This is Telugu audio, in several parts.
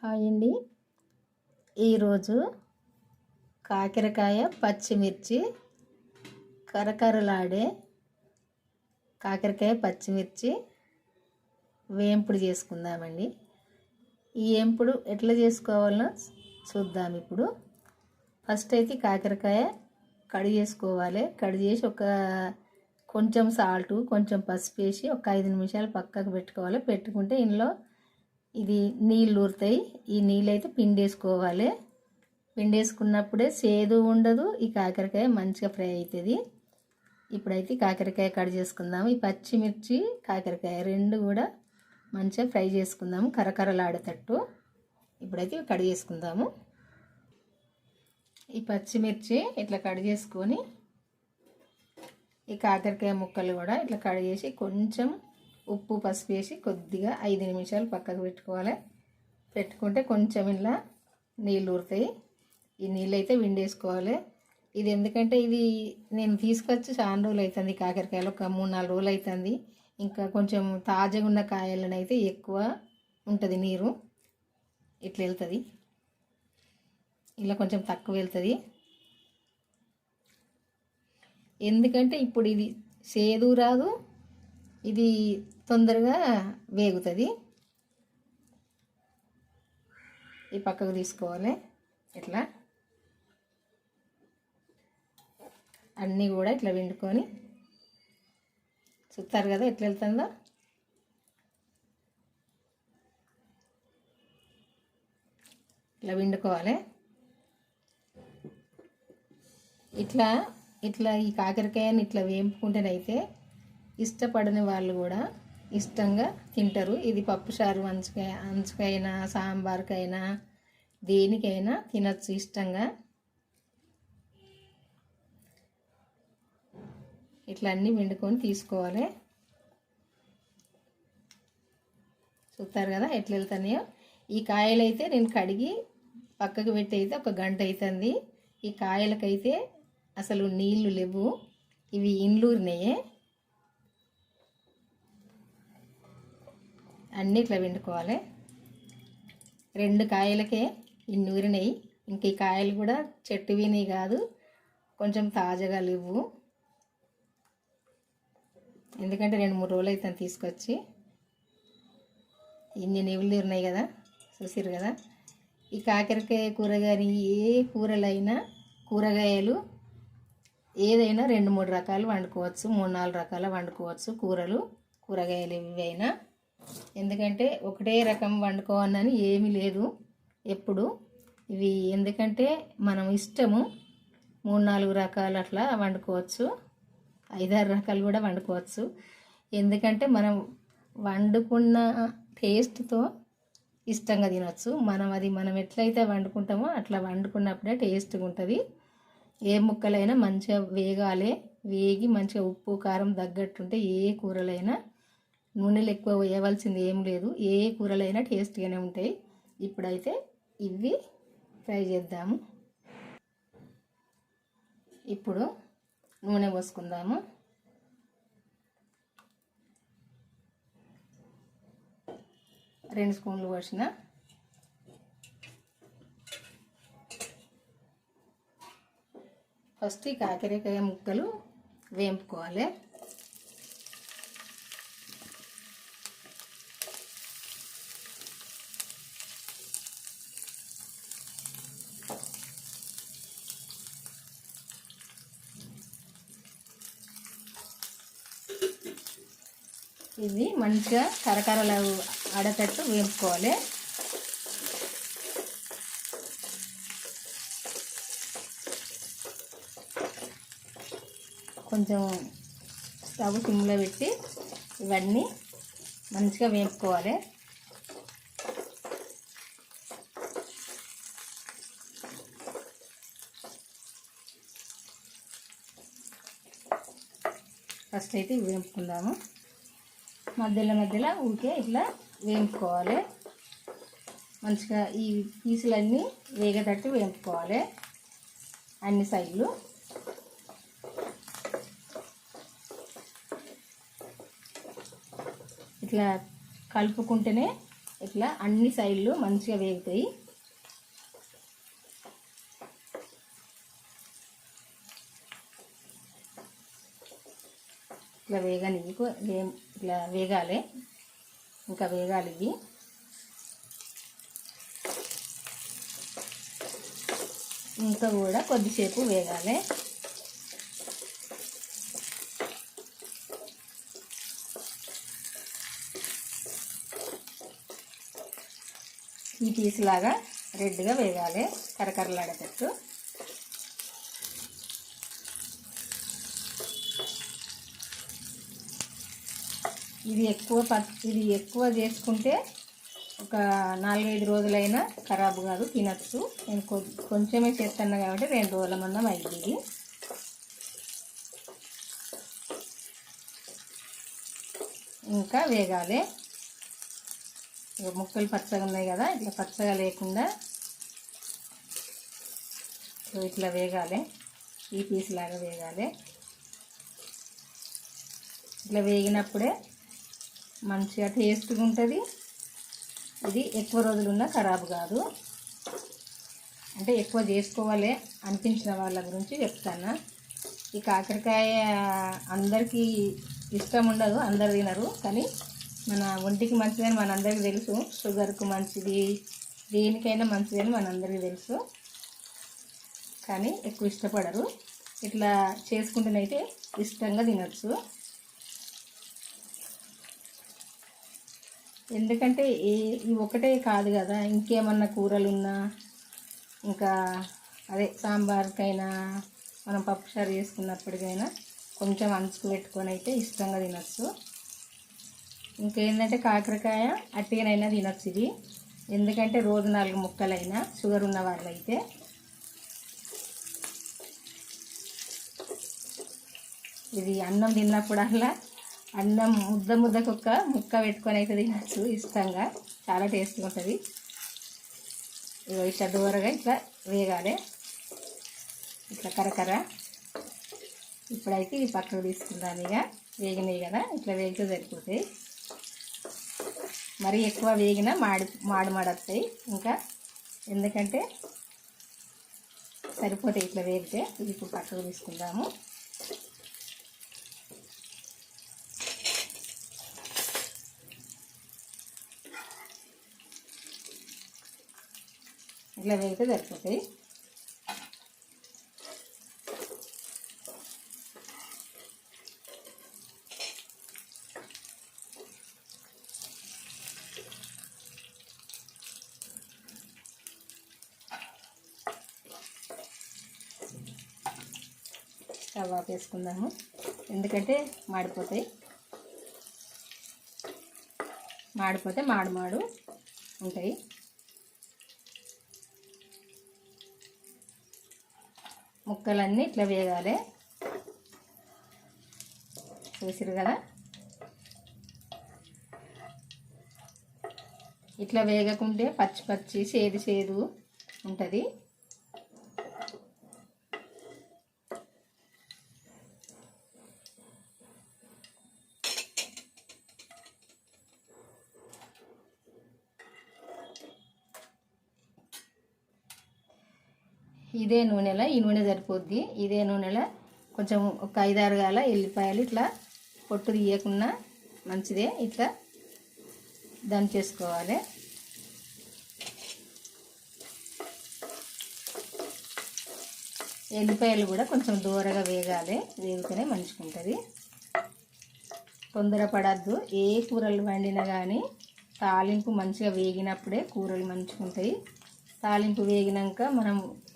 హాయ్ అండి. ఈరోజు కాకరకాయ పచ్చిమిర్చి కరకరలాడే కాకరకాయ పచ్చిమిర్చి వేంపుడు చేసుకుందామండి. ఈ వేంపుడు ఎట్లా చేసుకోవాలో చూద్దాం. ఇప్పుడు ఫస్ట్ అయితే కాకరకాయ కడిగి చేసుకోవాలి. కడిగి చేసి కొంచెం సాల్టు కొంచెం పసుపు వేసి ఒక 5 నిమిషాలు పక్కకు పెట్టుకోవాలి. పెట్టుకుంటే ఇందులో ఇది నీళ్ళు ఊరుతాయి. ఈ నీళ్ళు అయితే పిండేసుకోవాలి. పిండేసుకున్నప్పుడే చేదు ఉండదు. ఈ కాకరకాయ మంచిగా ఫ్రై అవుతుంది. ఇప్పుడైతే కాకరకాయ కట్ చేసుకుందాము. ఈ పచ్చిమిర్చి కాకరకాయ రెండు కూడా మంచిగా ఫ్రై చేసుకుందాము కరకరలాడేటట్టు. ఇప్పుడైతే కట్ చేసుకుందాము. ఈ పచ్చిమిర్చి ఇట్లా కట్ చేసుకొని ఈ కాకరకాయ ముక్కలు కూడా ఇట్లా కట్ చేసి కొంచెం ఉప్పు పసుపు వేసి కొద్దిగా 5 నిమిషాలు పక్కకు పెట్టుకోవాలి. పెట్టుకుంటే కొంచెం ఇలా నీళ్ళు ఊరుతాయి. ఈ నీళ్ళు అయితే విండేసుకోవాలి. ఇది ఎందుకంటే ఇది నేను తీసుకొచ్చి చాలా రోజులు అవుతుంది. కాకరకాయలు ఒక 3-4 రోజులు అవుతుంది. ఇంకా కొంచెం తాజాగా ఉన్న కాయలను అయితే ఎక్కువ ఉంటుంది నీరు. ఇట్లా వెళ్తుంది, ఇలా కొంచెం తక్కువ వెళ్తుంది. ఎందుకంటే ఇప్పుడు ఇది చేదు రాదు, ఇది తొందరగా వేగుతుంది. ఈ పక్కకు తీసుకోవాలి. ఇట్లా అన్నీ కూడా ఇట్లా వండుకొని చూస్తారు కదా ఎట్లా వెళ్తుందో. ఇట్లా వండుకోవాలి. ఇట్లా ఇట్లా ఈ కాకరకాయని ఇట్లా వేంపుకుంటేనైతే ఇష్టపడని వాళ్ళు కూడా ఇష్టంగా తింటారు. ఇది పప్పుచారు అంచుకైనా సాంబార్కైనా దేనికైనా తినచ్చు ఇష్టంగా. ఇట్లా అన్నీ వండుకొని తీసుకోవాలి. చూస్తారు కదా ఎట్లా వెళ్తున్నాయో. ఈ కాయలు అయితే నేను కడిగి పక్కకు పెట్టి అయితే 1 గంట అవుతుంది. ఈ కాయలకైతే అసలు నీళ్లు లేవు. ఇవి ఇండ్లూరినాయే. అన్నీ ఇట్లా వండుకోవాలి. 2 కాయలకే ఇన్ని ఊరినాయి. ఇంక ఈ కాయలు కూడా చెట్టు విని కాదు, కొంచెం తాజాగా లేవు. ఎందుకంటే 2-3 రోజులు అవుతుంది తీసుకొచ్చి. ఇన్ని నివులు ఉన్నాయి కదా, చూసిరు కదా. ఈ కాకరకాయ కూరగాయలు ఏ కూరలైనా కూరగాయలు ఏదైనా 2-3 రకాలు వండుకోవచ్చు, 3-4 రకాలు వండుకోవచ్చు కూరగాయలు ఇవైనా. ఎందుకంటే ఒకటే రకం వండుకోవాలని ఏమీ లేదు ఎప్పుడు. ఇవి ఎందుకంటే మనం ఇష్టము 3-4 రకాలు అట్లా వండుకోవచ్చు, 5-6 రకాలు కూడా వండుకోవచ్చు. ఎందుకంటే మనం వండుకున్న టేస్ట్తో ఇష్టంగా తినచ్చు. మనం ఎట్లయితే వండుకుంటామో అట్లా వండుకున్నప్పుడే టేస్ట్గా ఉంటుంది. ఏ ముక్కలైనా మంచిగా వేగి మంచిగా ఉప్పు కారం తగ్గట్టుంటే ఏ కూరలైనా నూనెలు ఎక్కువ వేయవలసింది ఏం లేదు. ఏ కూరలైనా టేస్ట్గానే ఉంటాయి. ఇప్పుడైతే ఇవి ఫ్రై చేద్దాము. ఇప్పుడు నూనె పోసుకుందాము. రెండు స్పూన్లు పోసిన. ఫస్ట్ ఈ కాకరకాయ ముక్కలు వేంపుకోవాలి. ఇది మంచిగా కరకరలు ఆడేటట్టు వేపుకోవాలి. కొంచెం స్టవ్ సిమ్లో పెట్టి ఇవన్నీ మంచిగా వేపుకోవాలి. ఫస్ట్ అయితే ఇవి వేపుకుందాము. మధ్యలో ఊరికే ఇట్లా వేపుకోవాలి. మంచిగా ఈ పీసులన్నీ వేగేటట్టు వేపుకోవాలి అన్ని సైడ్లు. ఇట్లా కలుపుకుంటేనే ఇట్లా అన్ని సైడ్లు మంచిగా వేగుతాయి. ఇట్లా ఇట్లా వేగాలి, ఇంకా వేగాలి. ఇవి ఇంకా కూడా కొద్దిసేపు వేగాలి. ఈ పీస్ లాగా రెడ్గా వేగాలి, కరకరలాడేటట్టు. ఇది ఎక్కువ చేసుకుంటే ఒక 4-5 రోజులైనా ఖరాబు కాదు, తినచ్చు. నేను కొంచెమే చేస్తాను కాబట్టి 2 రోజుల మందం అయింది. ఇది ఇంకా వేగాలి. ముక్కలు పచ్చగా ఉన్నాయి కదా, ఇట్లా పచ్చగా లేకుండా ఇట్లా వేగాలి. ఈ పీస్ లాగా వేగాలి. ఇట్లా వేగినప్పుడే మంచిగా టేస్ట్గా ఉంటుంది. ఇది ఎక్కువ రోజులున్నా ఖరాబు కాదు. అంటే ఎక్కువ చేసుకోవాలి అనిపించిన వాళ్ళ గురించి చెప్తాను. ఈ కాకరకాయ అందరికీ ఇష్టం ఉండదు, అందరు తినరు. కానీ మన ఒంటికి మంచిదని మనందరికీ తెలుసు. షుగర్కు మంచిది, దేనికైనా మంచిదని మనందరికీ తెలుసు. కానీ ఎక్కువ ఇష్టపడరు. ఇట్లా చేసుకుంటేనైతే ఇష్టంగా తినచ్చు. ఎందుకంటే ఈ ఒకటే కాదు కదా, ఇంకేమన్నా కూరలున్నా, ఇంకా అదే సాంబార్కైనా, మనం పప్పుచారు చేసుకున్నప్పటికైనా కొంచెం అంచుకు పెట్టుకొని అయితే ఇష్టంగా తినచ్చు. ఇంకేంటంటే కాకరకాయ అట్టిగానైనా తినచ్చు ఇది. ఎందుకంటే రోజు 4 ముక్కలైనా షుగర్ ఉన్న వాళ్ళైతే. ఇది అన్నం తిన్నప్పుడల్లా అన్నం ముద్దకొక్క ముక్క పెట్టుకొని అయితే తినచ్చు ఇష్టంగా. చాలా టేస్ట్గా ఉంటుంది. ఇట్లా దూరగా ఇట్లా వేగాలి, ఇట్లా కరకర. ఇప్పుడైతే ఇది పక్కకు తీసుకుందాం. ఇక వేగినాయి కదా, ఇట్లా వేగితే సరిపోతాయి. మరీ ఎక్కువ వేగినా మాడతాయి ఇంకా. ఎందుకంటే సరిపోతాయి ఇట్లా వేగితే. ఇది ఇప్పుడు పక్కకు తీసుకుందాము. ఇట్లా వేగితే సరిపోతాయి. స్టవ్ ఆఫ్ వేసుకుందాము, ఎందుకంటే మాడిపోతాయి. మాడిపోతే మాడు ఉంటాయి. ముక్కలన్నీ ఇట్లా వేగాలి. చూసిరు కదా, ఇట్లా వేగకుంటే పచ్చి చేదు ఉంటుంది. ఇదే నూనెలో, ఈ నూనె సరిపోద్ది. ఇదే నూనెలో కొంచెం ఒక 5-6 గాల ఎల్లిపాయలు ఇట్లా పొట్టు తీయకుండా మంచిదే ఇట్లా దంచేసుకోవాలి. ఎల్లిపాయలు కూడా కొంచెం దూరగా వేగాలి, వేగితేనే మంచిగా ఉంటుంది. తొందర పడద్దు. ఏ కూరలు వండినా కానీ తాలింపు మంచిగా వేగినప్పుడే కూరలు మంచిగా ఉంటాయి. తాలింపు వేగినాక మనం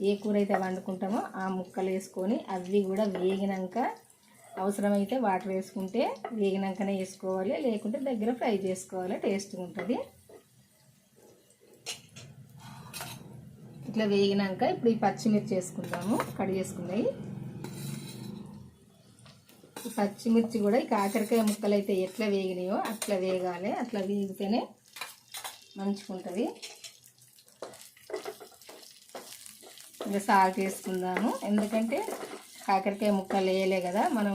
ఏ కూర అయితే వండుకుంటామో ఆ ముక్కలు వేసుకొని అవి కూడా వేగినాక అవసరమైతే వాటర్ వేసుకుంటే వేగినాకనే వేసుకోవాలి, లేకుంటే దగ్గర ఫ్రై చేసుకోవాలి, టేస్ట్గా ఉంటుంది. ఇట్లా వేగినాక ఇప్పుడు ఈ పచ్చిమిర్చి వేసుకుందాము, కడిగి చేసుకున్నాయి. ఈ పచ్చిమిర్చి కూడా ఈ కాకరకాయ ముక్కలు అయితే ఎట్లా వేగినాయో అట్లా వేగాలి. అట్లా వేగితేనే మంచిగా ఉంటుంది. ఇంకా సాల్ట్ వేసుకుందాము, ఎందుకంటే కాకరకాయ ముక్కలు వేయలే కదా మనం.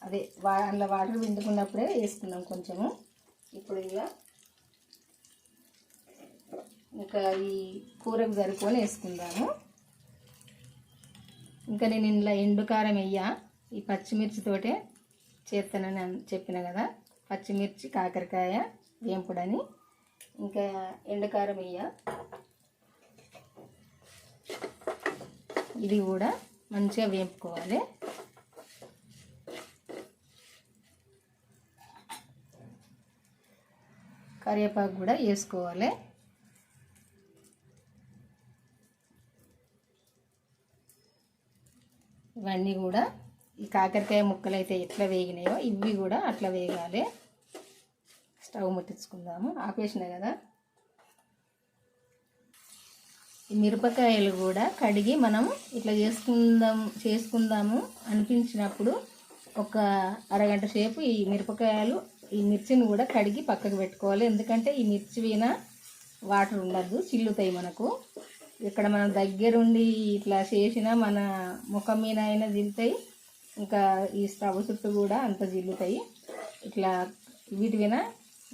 అదే అందులో వాటర్ పిండుకున్నప్పుడే వేసుకుందాం కొంచెము. ఇప్పుడు ఇక ఇంకా ఈ కూరకు సరిపోని వేసుకుందాము. ఇంకా నేను ఇందులో ఎండు కారం వేయ, ఈ పచ్చిమిర్చితోటే చేస్తానని చెప్పిన కదా, పచ్చిమిర్చి కాకరకాయ వేంపుడని. ఇంకా ఎండుకారం వేయ, ఇది కూడా మంచిగా వేపుకోవాలి. కరివేపాకు కూడా వేసుకోవాలి. ఇవన్నీ కూడా ఈ కాకరకాయ ముక్కలు అయితే ఎట్లా వేగినాయో ఇవి కూడా అట్లా వేగాలి. స్టవ్ ముట్టించుకుందాము, ఆపేసిన కదా. ఈ మిరపకాయలు కూడా కడిగి మనం ఇట్లా చేసుకుందాము అనిపించినప్పుడు ఒక అరగంట సేపు ఈ మిరపకాయలు ఈ మిర్చిని కూడా కడిగి పక్కకు పెట్టుకోవాలి. ఎందుకంటే ఈ మిర్చి మీద వాటర్ ఉండద్దు, చిల్లుతాయి మనకు. ఇక్కడ మనం దగ్గరుండి ఇట్లా చేసినా మన ముఖం మీద అయినా జిల్లుతాయి, ఇంకా ఈ స్టవ్ చుట్టూ కూడా అంత జిల్లుతాయి. ఇట్లా వీటి మీద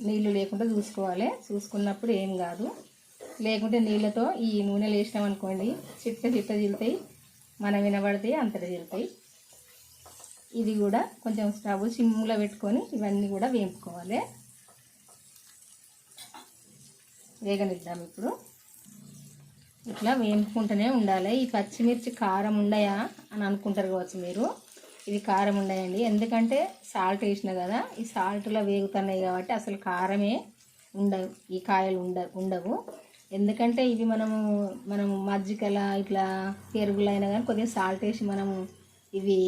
నీళ్ళు లేకుండా చూసుకోవాలి. చూసుకున్నప్పుడు ఏం కాదు, లేకుంటే నీళ్ళతో ఈ నూనెలు వేసినామనుకోండి చిట్ట చిట్ట జిల్లుతాయి, మనం వినబడతాయి, అంతటా జిల్లుతాయి. ఇది కూడా కొంచెం స్టవ్ సిమ్లో పెట్టుకొని ఇవన్నీ కూడా వేపుకోవాలి. వేగనిద్దాం ఇప్పుడు. ఇట్లా వేపుకుంటూనే ఉండాలి. ఈ పచ్చిమిర్చి కారం ఉండయా అని అనుకుంటారు కావచ్చు మీరు, ఇది కారం ఉండయండి. ఎందుకంటే సాల్ట్ వేసిన కదా, ఈ సాల్ట్లో వేగుతున్నాయి కాబట్టి అసలు కారమే ఉండవు, ఈ కాయలు ఉండవు. ఎందుకంటే ఇవి మనము మజ్జిగలా ఇట్లా పెరుగులైనా కానీ కొద్దిగా సాల్ట్ వేసి మనము ఇవి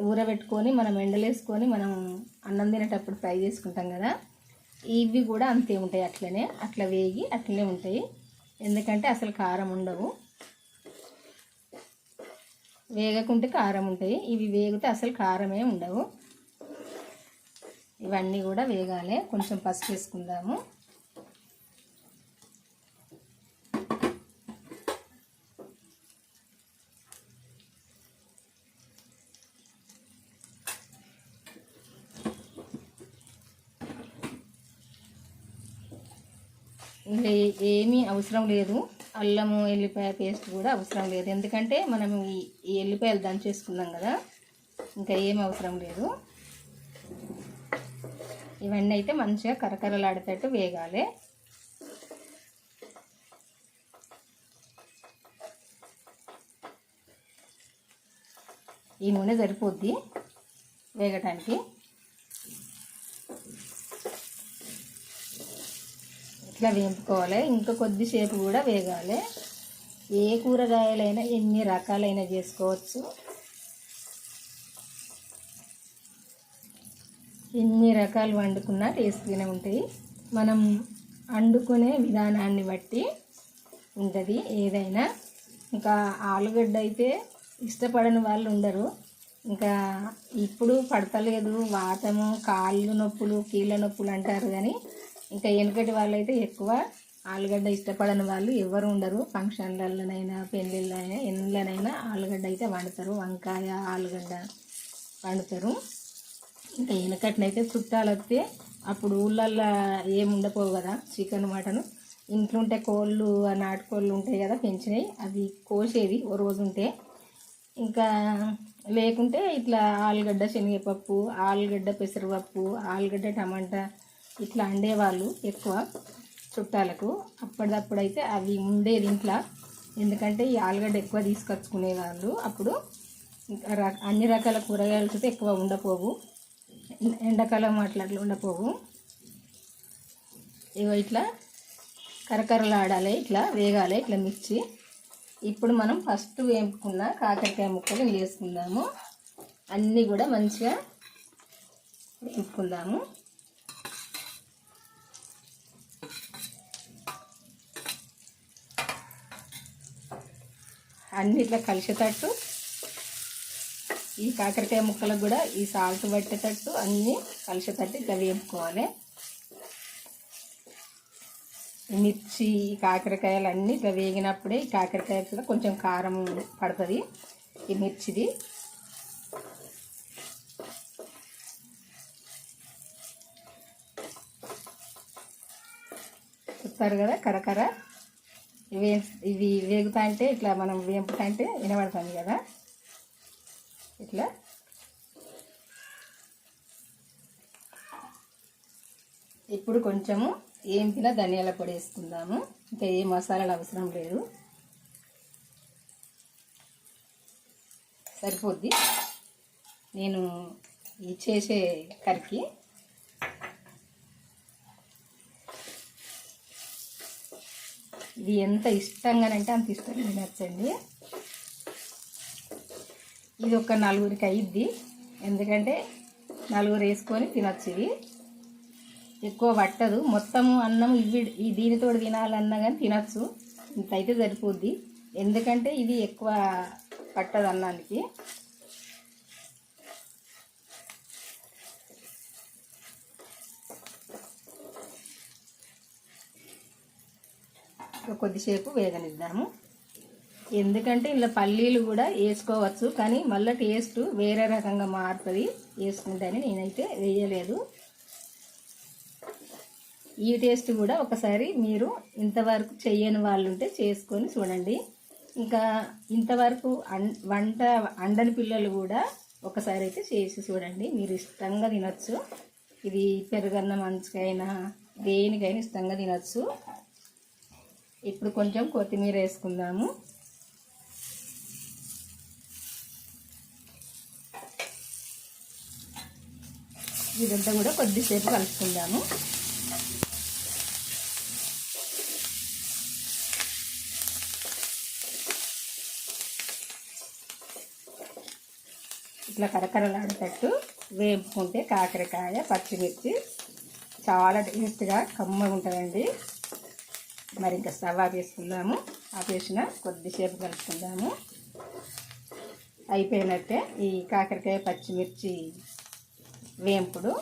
ఊరబెట్టుకొని మనం ఎండలేసుకొని మనం అన్నం తినేటప్పుడు ఫ్రై చేసుకుంటాం కదా, ఇవి కూడా అంతే ఉంటాయి, అట్లా వేగి అట్లనే ఉంటాయి. ఎందుకంటే అసలు కారం ఉండవు, వేగకుంటే కారం ఉంటాయి, ఇవి వేగితే అసలు కారమే ఉండవు. ఇవన్నీ కూడా వేగాలి. కొంచెం పసుపు వేసుకుందాము. ఇంకా ఏమీ అవసరం లేదు, అల్లము ఎల్లిపాయ పేస్ట్ కూడా అవసరం లేదు. ఎందుకంటే మనం ఈ ఎల్లిపాయలు దంచేసుకున్నాం కదా, ఇంకా ఏం అవసరం లేదు. ఇవన్నీ అయితే మంచిగా కరకరలాడేటట్టు వేగాలి. ఈ నూనె సరిపోద్ది వేగటానికి. ఇట్లా వేపుకోవాలి. ఇంకా కొద్దిసేపు కూడా వేగాలి. ఏ కూరగాయలైనా ఎన్ని రకాలైనా చేసుకోవచ్చు, ఎన్ని రకాలు వండుకున్నా టేస్ట్గానే ఉంటాయి. మనం వండుకునే విధానాన్ని బట్టి ఉంటుంది ఏదైనా. ఇంకా ఆలుగడ్డ అయితే ఇష్టపడని వాళ్ళు ఉండరు. ఇంకా ఇప్పుడు పడతలేదు, వాతము, కాళ్ళు నొప్పులు, కీళ్ళ నొప్పులు అంటారు. కానీ ఇంకా వెనకటి వాళ్ళైతే ఎక్కువ ఆలుగడ్డ ఇష్టపడని వాళ్ళు ఎవరు ఉండరు. ఫంక్షన్లలోనైనా పెళ్ళిళ్ళైనా ఎండ్లనైనా ఆలుగడ్డ అయితే వండుతారు, వంకాయ ఆలుగడ్డ వండుతారు. ఇంకా వెనకటినైతే చుట్టాలు వస్తే అప్పుడు ఊళ్ళల్లో ఏముండపోవు కదా, చికెన్ మటన్ ఇంట్లో ఉంటే కోళ్ళు, నాటుకోళ్ళు ఉంటాయి కదా పెంచినాయి, అవి కోసేది ఓ రోజు ఉంటే. ఇంకా లేకుంటే ఇట్లా ఆలుగడ్డ శనగపప్పు, ఆలుగడ్డ పెసరపప్పు, ఆలుగడ్డ టమాటా ఇట్లా వండేవాళ్ళు ఎక్కువ చుట్టాలకు. అప్పటిదప్పుడైతే అవి ఉండేది ఇంట్లో. ఎందుకంటే ఈ ఆలుగడ్డ ఎక్కువ తీసుకొచ్చుకునేవాళ్ళు అప్పుడు. అన్ని రకాల కూరగాయలతో ఎక్కువ ఉండపోవు, ఎండాకాలం అట్లా ఉండపోవు. ఇగో ఇట్లా కరకరలాడాలి, ఇట్లా వేగాలి, ఇట్లా మిర్చి. ఇప్పుడు మనం ఫస్ట్ వేపుకున్న కాకరకాయ ముక్కలు వేసుకుందాము. అన్నీ కూడా మంచిగా వేపుకుందాము. అన్నీ ఇట్లా కలిసేటట్టు, ఈ కాకరకాయ ముక్కలకు కూడా ఈ సాల్ట్ పట్టేటట్టు అన్నీ కలిసేటట్టు ఇట్లా వేపుకోవాలి. మిర్చి, కాకరకాయలు అన్నీ ఇట్లా వేగినప్పుడే ఈ కాకరకాయ కూడా కొంచెం కారం పడుతుంది ఈ మిర్చిది. చూస్తారు కదా కరకర ఇవి వేగుతా అంటే ఇట్లా మనం వేపుతా అంటే వినబడుతుంది కదా ఇట్లా. ఇప్పుడు కొంచెము ఏంపిన ధనియాల పొడి వేసుకుందాము. ఇంకా ఏ మసాలాలు అవసరం లేదు, సరిపోద్ది నేను ఈ చేసే కర్రీకి. ఇది ఎంత ఇష్టంగానంటే అంత ఇష్టంగా తినచ్చండి. ఇది ఒక నలుగురికి అయ్యిద్ది, ఎందుకంటే నలుగురు వేసుకొని తినచ్చు. ఇది ఎక్కువ పట్టదు, మొత్తము అన్నం ఈ దీనితో తినాలన్నా కానీ తినచ్చు. ఇంత అయితే సరిపోద్ది, ఎందుకంటే ఇది ఎక్కువ పట్టదు అన్నానికి. కొద్దిసేపు వేగనిద్దాము, ఎందుకంటే ఇలా పల్లీలు కూడా వేసుకోవచ్చు, కానీ మళ్ళీ టేస్ట్ వేరే రకంగా మారుతుంది వేసుకుంటేనే. నేనైతే వేయలేదు. ఈ టేస్ట్ కూడా ఒకసారి మీరు ఇంతవరకు చెయ్యని వాళ్ళు ఉంటే చేసుకొని చూడండి. ఇంకా ఇంతవరకు వంట అండని పిల్లలు కూడా ఒకసారి అయితే చేసి చూడండి, మీరు ఇష్టంగా తినచ్చు. ఇది పెరుగన్న మంచికైనా దేనికైనా ఇష్టంగా తినచ్చు. ఇప్పుడు కొంచెం కొత్తిమీర వేసుకుందాము. ఇదంతా కూడా కొద్దిసేపు కలుపుకుందాము. ఇట్లా కరకరలాడేటట్టు వేపుకుంటే కాకరకాయ పచ్చిమిర్చి చాలా టేస్ట్గా కమ్మగా ఉంటుందండి. మరి ఇంకా స్టవ్ ఆపేసుకుందాము. ఆపేసిన కొద్దిసేపు కలుపుకుందాము. అయిపోయినట్టే ఈ కాకరకాయ పచ్చిమిర్చి వేంపుడు.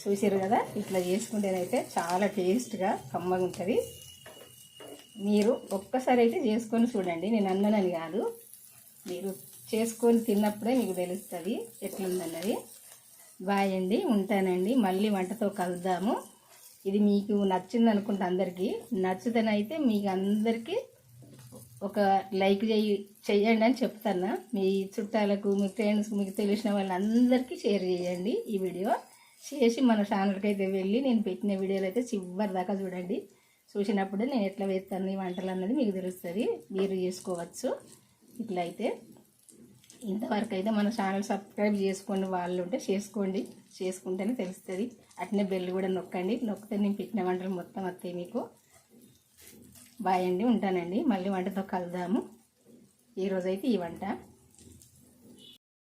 చూసారు కదా, ఇట్లా చేసుకుంటేనైతే చాలా టేస్ట్గా కమ్మగా ఉంటుంది. మీరు ఒక్కసారి అయితే చేసుకొని చూడండి, నేను అన్నానని కాదు, మీరు చేసుకొని తిన్నప్పుడే మీకు తెలుస్తుంది ఎట్లుందన్నది. బాయ్ అండి, ఉంటానండి. మళ్ళీ వంటతో కలుద్దాము. ఇది మీకు నచ్చింది అనుకుంటా, అందరికీ నచ్చితేనైతే మీకు అందరికీ ఒక లైక్ చెయ్యండి అని చెప్తాను. మీ చుట్టాలకు, మీ ఫ్రెండ్స్కి, మీకు తెలిసిన వాళ్ళందరికీ షేర్ చేయండి. ఈ వీడియో చేసి మన ఛానల్కి అయితే వెళ్ళి నేను పెట్టిన వీడియోలు అయితే చివరి దాకా చూడండి. చూసినప్పుడు నేను ఎట్లా వేస్తాను ఈ వంటలు అన్నది మీకు తెలుస్తుంది, మీరు చేసుకోవచ్చు. ఇట్లా అయితే ఇంతవరకు అయితే మన ఛానల్ సబ్స్క్రైబ్ చేసుకుని వాళ్ళు ఉంటే చేసుకోండి, చేసుకుంటేనే తెలుస్తుంది. అట్నే బెల్ కూడా నొక్కండి, నొక్కితే నేను పెట్టిన వంటలు మొత్తం వస్తాయి మీకు. బాయ్ అండి, ఉంటానండి. మళ్ళీ వంటతో కలుద్దాము. ఈరోజైతే ఈ వంట.